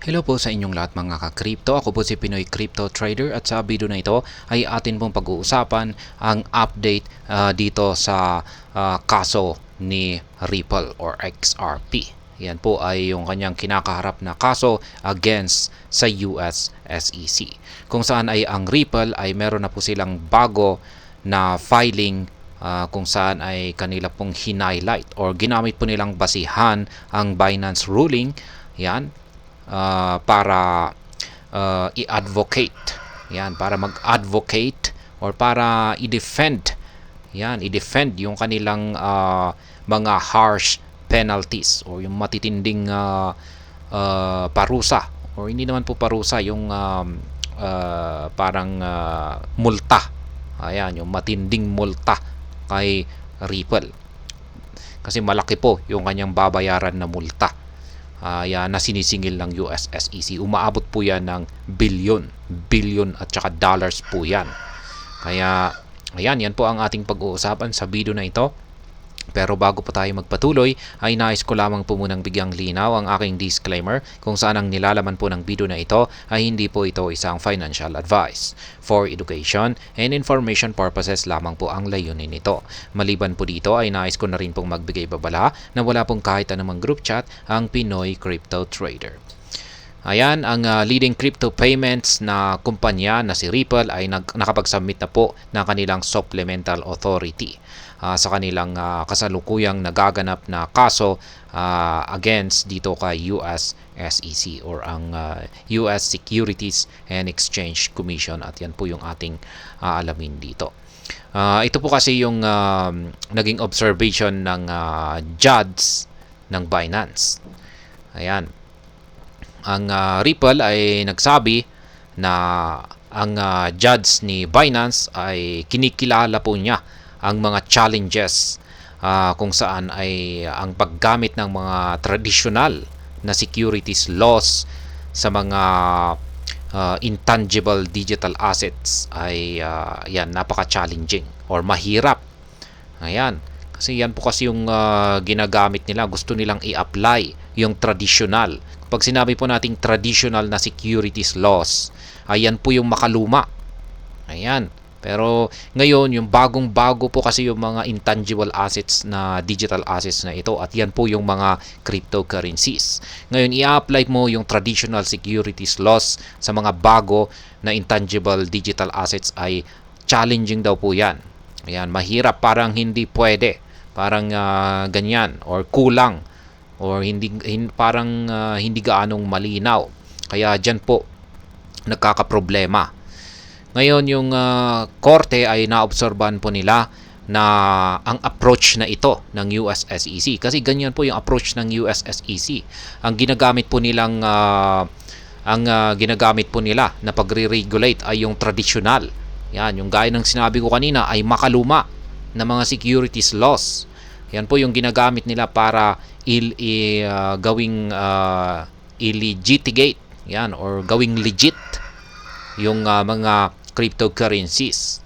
Hello po sa inyong lahat mga ka-crypto. Ako po si Pinoy Crypto Trader at sa video na ito ay atin pong pag-uusapan ang update dito sa kaso ni Ripple or XRP. Yan po ay yung kanyang kinakaharap na kaso against sa US SEC. Kung saan ay ang Ripple ay meron na po silang bago na filing kung saan ay kanila pong hinighlight or ginamit po nilang basihan ang Binance ruling. Yan para i-advocate. Yan, para mag-advocate or para i-defend. Yan, i-defend yung kanilang mga harsh penalties or yung matitinding parusa or hindi naman po parusa yung parang multa. Ayan, yung matinding multa kay Ripple. Kasi malaki po yung kanyang babayaran na multa. Yan, na sinisingil ng US SEC. Umaabot po yan ng billion at saka dollars po yan. Kaya, ayan, yan po ang ating pag-uusapan sa video na ito. Pero bago pa tayo magpatuloy, ay nais ko lamang po munang bigyang linaw ang aking disclaimer kung saan ang nilalaman po ng video na ito ay hindi po ito isang financial advice. For education and information purposes lamang po ang layunin nito. Maliban po dito ay nais ko na rin pong magbigay babala na wala pong kahit anumang group chat ang Pinoy Crypto Trader. Ayan, ang leading crypto payments na kumpanya na si Ripple ay nakapag-submit na po ng kanilang supplemental authority sa kanilang kasalukuyang nagaganap na kaso against dito kay US SEC or ang US Securities and Exchange Commission, at yan po yung ating alamin dito. Ito po kasi yung naging observation ng judge ng Binance. Ayan. Ang Ripple ay nagsabi na ang judge ni Binance ay kinikilala po niya ang mga challenges kung saan ay ang paggamit ng mga traditional na securities laws sa mga intangible digital assets ay yan, napaka-challenging or mahirap. Ayan. Kasi yan po kasi yung ginagamit nila. Gusto nilang i-apply yung traditional. Pag sinabi po nating traditional na securities laws, ayan po yung makaluma. Ayan. Pero ngayon, yung bagong-bago po kasi yung mga intangible assets na digital assets na ito, at yan po yung mga cryptocurrencies. Ngayon, i-apply mo yung traditional securities laws sa mga bago na intangible digital assets ay challenging daw po yan. Ayan, mahirap, parang hindi pwede. Parang ganyan or kulang or parang hindi gaanong malinaw. Kaya dyan po nagkakaproblema. Ngayon yung korte ay naobserbahan po nila na ang approach na ito ng US SEC, kasi ganyan po yung approach ng US SEC. Ang ginagamit po nilang ginagamit po nila na pagre-regulate ay yung traditional. Yan, yung gaya ng sinabi ko kanina ay makaluma na mga securities laws. Yan po yung ginagamit nila para gawing illegitimate, yan, or gawing legit yung mga cryptocurrencies.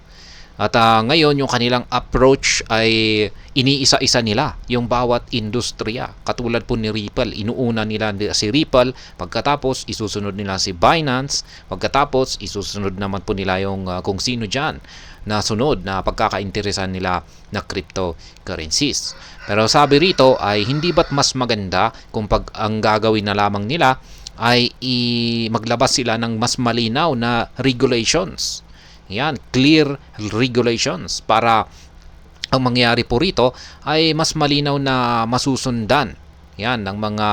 At ngayon yung kanilang approach ay iniisa-isa nila yung bawat industriya. Katulad po ni Ripple, inuuna nila si Ripple, pagkatapos isusunod nila si Binance, pagkatapos isusunod naman po nila yung kung sino dyan na sunod na pagkakainteresan nila na cryptocurrencies. Pero sabi rito ay hindi ba't mas maganda kung pag ang gagawin na lamang nila ay maglabas sila ng mas malinaw na regulations. Yan, clear regulations para ang mangyari po rito ay mas malinaw na masusundan yan ng mga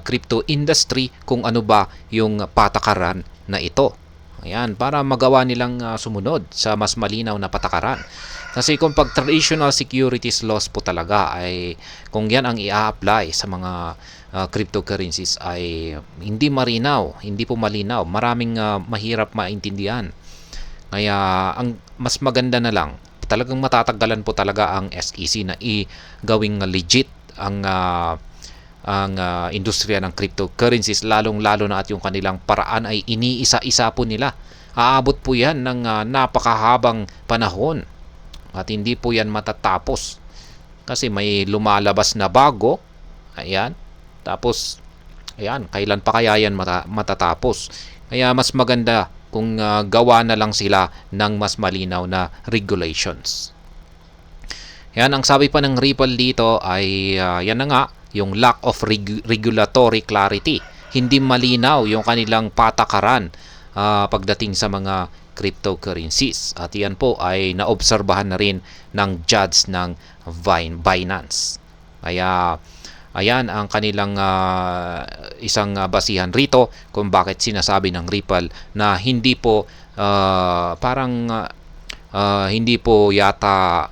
crypto industry kung ano ba yung patakaran na ito. Ayan, para magawa nilang sumunod sa mas malinaw na patakaran. Kasi kung pag traditional securities laws po talaga ay kung yan ang i-apply sa mga cryptocurrencies ay hindi marinaw, hindi po malinaw, maraming mahirap maintindihan. Kaya ang mas maganda na lang, talagang matatagalan po talaga ang SEC na gawing legit ang industriya ng cryptocurrencies, lalong-lalo na at yung kanilang paraan ay iniisa-isa po nila. Aabot po yan ng napakahabang panahon at hindi po yan matatapos kasi may lumalabas na bago. Ayan. Tapos Ayan, kailan pa kaya yan matatapos? Kaya mas maganda kung gawa na lang sila ng mas malinaw na regulations. Yan, ang sabi pa ng Ripple dito ay yan na nga, yung lack of regulatory clarity. Hindi malinaw yung kanilang patakaran pagdating sa mga cryptocurrencies. At yan po ay naobserbahan na rin ng judge ng Binance. Kaya ayan ang kanilang isang basihan rito kung bakit sinasabi ng Ripple na hindi po hindi po yata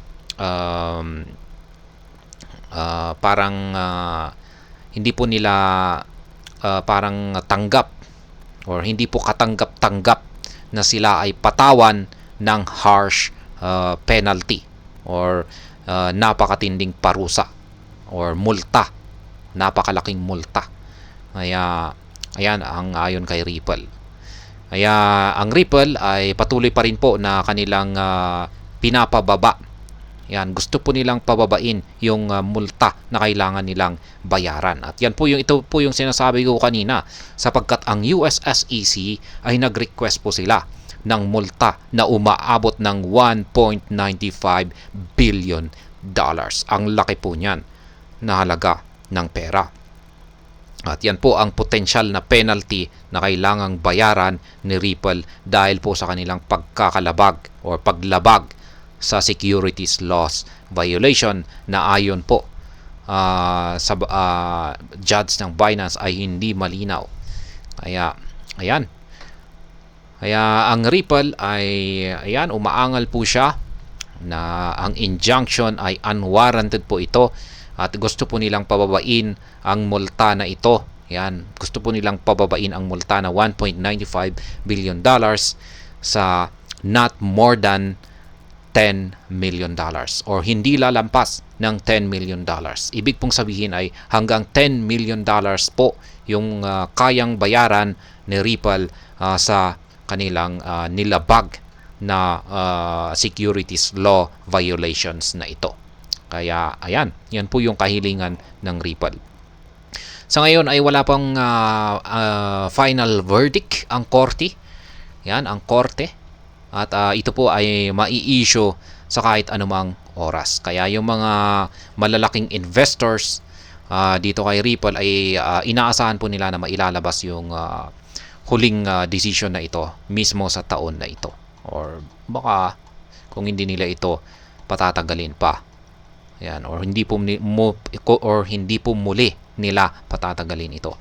hindi po nila parang tanggap or hindi po katanggap-tanggap na sila ay patawan ng harsh penalty or napakatinding parusa or multa, napakalaking multa. Kaya ayan ang ayon kay Ripple. Kaya ang Ripple ay patuloy pa rin po na kanilang pinapababa. Yan, gusto po nilang pababain yung multa na kailangan nilang bayaran. At yan po ito po yung sinasabi ko kanina, sapagkat ang US SEC ay nag-request po sila ng multa na umaabot ng 1.95 billion dollars. Ang laki po niyan na halaga ng pera. At yan po ang potensyal na penalty na kailangang bayaran ni Ripple dahil po sa kanilang pagkakalabag o paglabag sa securities laws violation na ayon po sa judge ng Binance ay hindi malinaw. Kaya ayan. Kaya ang Ripple ay ayan, umaangal po siya na ang injunction ay unwarranted po ito at gusto po nilang pababain ang multa na ito. Yan, gusto po nilang pababain ang multa na 1.95 billion dollars sa not more than 10 million dollars or hindi lalampas ng 10 million dollars. Ibig pong sabihin ay hanggang 10 million dollars po yung kayang bayaran ni Ripple sa kanilang nilabag na securities law violations na ito. Kaya ayan, yan po yung kahilingan ng Ripple. Sa ngayon ay wala pang final verdict ang korte. Yan, ang korte. At ito po ay mai-issue sa kahit anumang oras. Kaya yung mga malalaking investors dito kay Ripple ay inaasahan po nila na mailalabas yung huling decision na ito mismo sa taon na ito. Or baka kung hindi nila ito patatagalin pa. Yan, or hindi po muli nila patatagalin ito.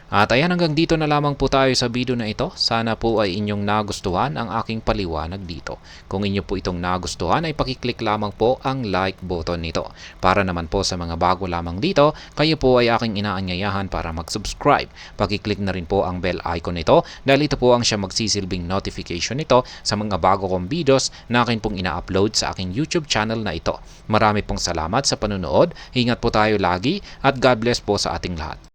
At ayan, hanggang dito na lamang po tayo sa video na ito. Sana po ay inyong nagustuhan ang aking paliwanag dito. Kung inyo po itong nagustuhan ay pakiclick lamang po ang like button nito. Para naman po sa mga bago lamang dito, kayo po ay aking inaanyayahan para mag-subscribe. Pakiclick na rin po ang bell icon nito dahil ito po ang siya magsisilbing notification nito sa mga bago kong videos na akin pong ina-upload sa aking YouTube channel na ito. Marami pong salamat sa panonood. Ingat po tayo lagi at God bless po sa ating lahat.